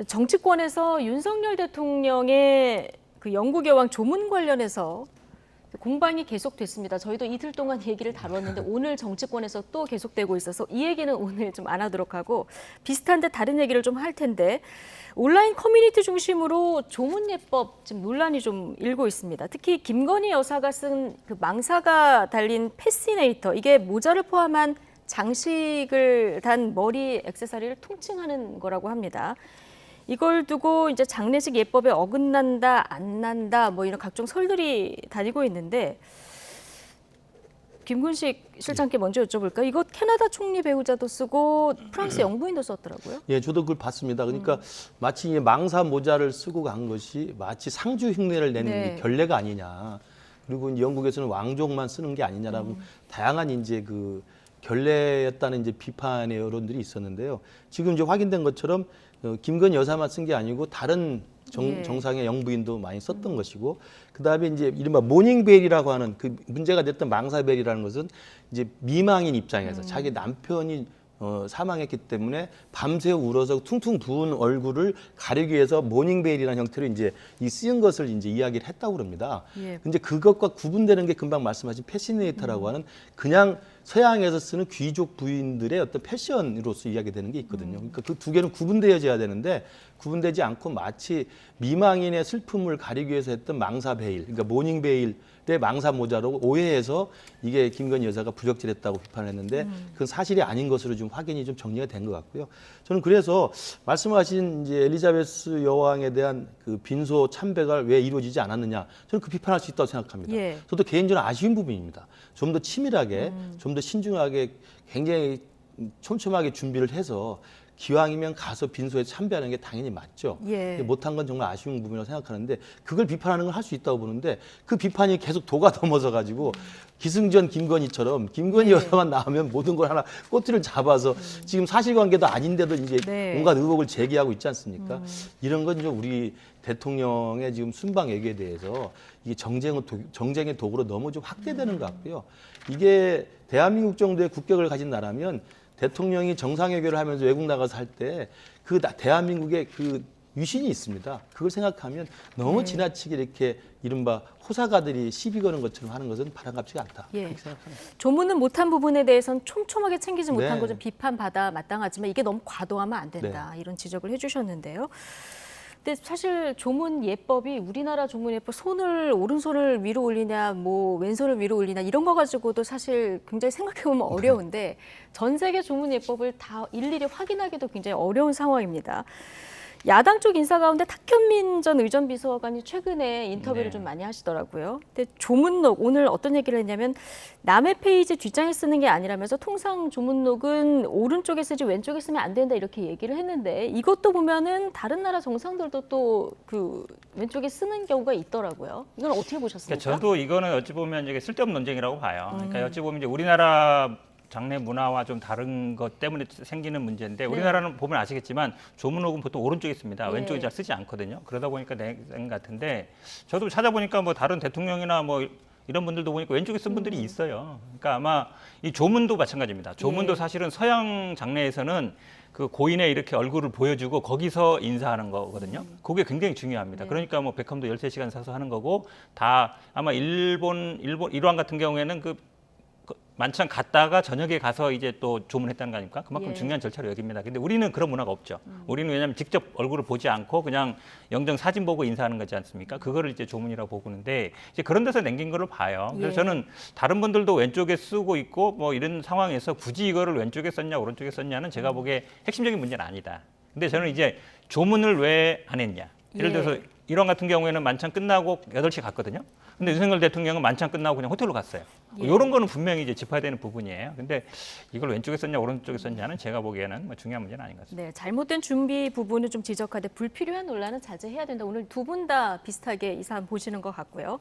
정치권에서 윤석열 대통령의 그 영국 여왕 조문 관련해서 공방이 계속됐습니다. 저희도 이틀 동안 얘기를 다뤘는데 오늘 정치권에서 또 계속되고 있어서 이 얘기는 오늘 좀 안 하도록 하고 비슷한데 다른 얘기를 좀 할 텐데 온라인 커뮤니티 중심으로 조문 예법 지금 논란이 좀 일고 있습니다. 특히 김건희 여사가 쓴 그 망사가 달린 패시네이터 이게 모자를 포함한 장식을 단 머리 액세서리를 통칭하는 거라고 합니다. 이걸 두고 이제 장례식 예법에 어긋난다, 안 난다, 뭐 이런 각종 설들이 다니고 있는데 김근식 실장께 먼저 여쭤볼까요? 이거 캐나다 총리 배우자도 쓰고 프랑스 영부인도 썼더라고요. 예, 저도 그걸 봤습니다. 그러니까 마치 이 망사 모자를 쓰고 간 것이 마치 상주 흉내를 내는 네. 결례가 아니냐. 그리고 이제 영국에서는 왕족만 쓰는 게 아니냐라고 다양한 이제 그 결례였다는 이제 비판의 여론들이 있었는데요. 지금 이제 확인된 것처럼 김건희 여사만 쓴 게 아니고 다른 정상의 영부인도 많이 썼던 것이고, 그 다음에 이제 이른바 모닝벨이라고 하는 그 문제가 됐던 망사벨이라는 것은 이제 미망인 입장에서 자기 남편이 사망했기 때문에 밤새 울어서 퉁퉁 부은 얼굴을 가리기 위해서 모닝벨이라는 형태로 이제 이 쓰인 것을 이제 이야기를 했다고 그럽니다. 예. 근데 그것과 구분되는 게 금방 말씀하신 패시네이터라고 하는 그냥 서양에서 쓰는 귀족 부인들의 어떤 패션으로서 이야기되는 게 있거든요. 그러니까 그 두 개는 구분되어져야 되는데 구분되지 않고 마치 미망인의 슬픔을 가리기 위해서 했던 망사 베일, 그러니까 모닝 베일의 망사 모자로 오해해서 이게 김건희 여사가 부적절했다고 비판했는데 그건 사실이 아닌 것으로 좀 확인이 좀 정리가 된 것 같고요. 저는 그래서 말씀하신 이제 엘리자베스 여왕에 대한 그 빈소 참배가 왜 이루어지지 않았느냐, 저는 그 비판할 수 있다고 생각합니다. 예. 저도 개인적으로 아쉬운 부분입니다. 좀 더 치밀하게, 좀 더 신중하게, 굉장히 촘촘하게 준비를 해서 기왕이면 가서 빈소에 참배하는 게 당연히 맞죠. 예. 못한 건 정말 아쉬운 부분이라고 생각하는데 그걸 비판하는 건 할 수 있다고 보는데 그 비판이 계속 도가 넘어서 가지고 기승전 김건희처럼 김건희 여사만 나오면 모든 걸 하나 꼬투리를 잡아서 지금 사실관계도 아닌데도 이제 네. 온갖 의혹을 제기하고 있지 않습니까? 이런 건 좀 우리 대통령의 지금 순방 얘기에 대해서 이게 정쟁의 도구로 너무 좀 확대되는 것 같고요. 이게 대한민국 정도의 국격을 가진 나라면 대통령이 정상회견을 하면서 외국 나가서 할 때 그 대한민국의 그 위신이 있습니다. 그걸 생각하면 너무 지나치게 이렇게 이른바 호사가들이 시비 거는 것처럼 하는 것은 바람직하지 않다. 예. 그렇게 생각합니다. 조문은 못한 부분에 대해서는 촘촘하게 챙기지 못한 네. 것은 비판받아 마땅하지만 이게 너무 과도하면 안 된다. 이런 지적을 해주셨는데요. 근데 사실 조문 예법이 우리나라 조문 예법 오른손을 위로 올리냐 뭐 왼손을 위로 올리냐 이런 거 가지고도 사실 굉장히 생각해 보면 어려운데 전 세계 조문 예법을 다 일일이 확인하기도 굉장히 어려운 상황입니다. 야당 쪽 인사 가운데 탁현민 전 의전 비서관이 최근에 인터뷰를 좀 많이 하시더라고요. 근데 조문록 오늘 어떤 얘기를 했냐면 남의 페이지 뒷장에 쓰는 게 아니라면서 통상 조문록은 오른쪽에 쓰지 왼쪽에 쓰면 안 된다 이렇게 얘기를 했는데 이것도 보면은 다른 나라 정상들도 또 그 왼쪽에 쓰는 경우가 있더라고요. 이건 어떻게 보셨습니까? 그러니까 저도 이거는 어찌 보면 이게 쓸데없는 논쟁이라고 봐요. 그러니까 어찌 보면 이제 우리나라 장례 문화와 좀 다른 것 때문에 생기는 문제인데 우리나라는 보면 아시겠지만 조문록은 보통 오른쪽에 있습니다. 네. 왼쪽에 잘 쓰지 않거든요. 그러다 보니까 내 같은데 저도 찾아보니까 뭐 다른 대통령이나 뭐 이런 분들도 보니까 왼쪽에 쓴 분들이 있어요. 그러니까 아마 이 조문도 마찬가지입니다. 조문도 사실은 서양 장례에서는 그 고인의 이렇게 얼굴을 보여주고 거기서 인사하는 거거든요. 그게 굉장히 중요합니다. 그러니까 뭐 베컴도 13시간 사서 하는 거고 다 아마 일본 일왕 같은 경우에는 그 만찬 갔다가 저녁에 가서 이제 또 조문했다는 거 아닙니까? 그만큼 중요한 절차로 여깁니다. 근데 우리는 그런 문화가 없죠. 우리는 왜냐하면 직접 얼굴을 보지 않고 그냥 영정 사진 보고 인사하는 거지 않습니까? 그거를 이제 조문이라고 보는데 이제 그런 데서 남긴 거를 봐요. 그래서 저는 다른 분들도 왼쪽에 쓰고 있고 뭐 이런 상황에서 굳이 이거를 왼쪽에 썼냐 오른쪽에 썼냐는 제가 보기에 핵심적인 문제는 아니다. 근데 저는 이제 조문을 왜 안 했냐? 예를 들어서 일왕 같은 경우에는 만찬 끝나고 8시 갔거든요. 근데 윤석열 대통령은 만찬 끝나고 그냥 호텔로 갔어요. 이런 거는 분명히 이제 짚어야 되는 부분이에요. 근데 이걸 왼쪽에 썼냐 오른쪽에 썼냐는 제가 보기에는 뭐 중요한 문제는 아닌 것 같습니다. 네, 잘못된 준비 부분을 좀 지적하되 불필요한 논란은 자제해야 된다. 오늘 두 분 다 비슷하게 이 사안 보시는 것 같고요.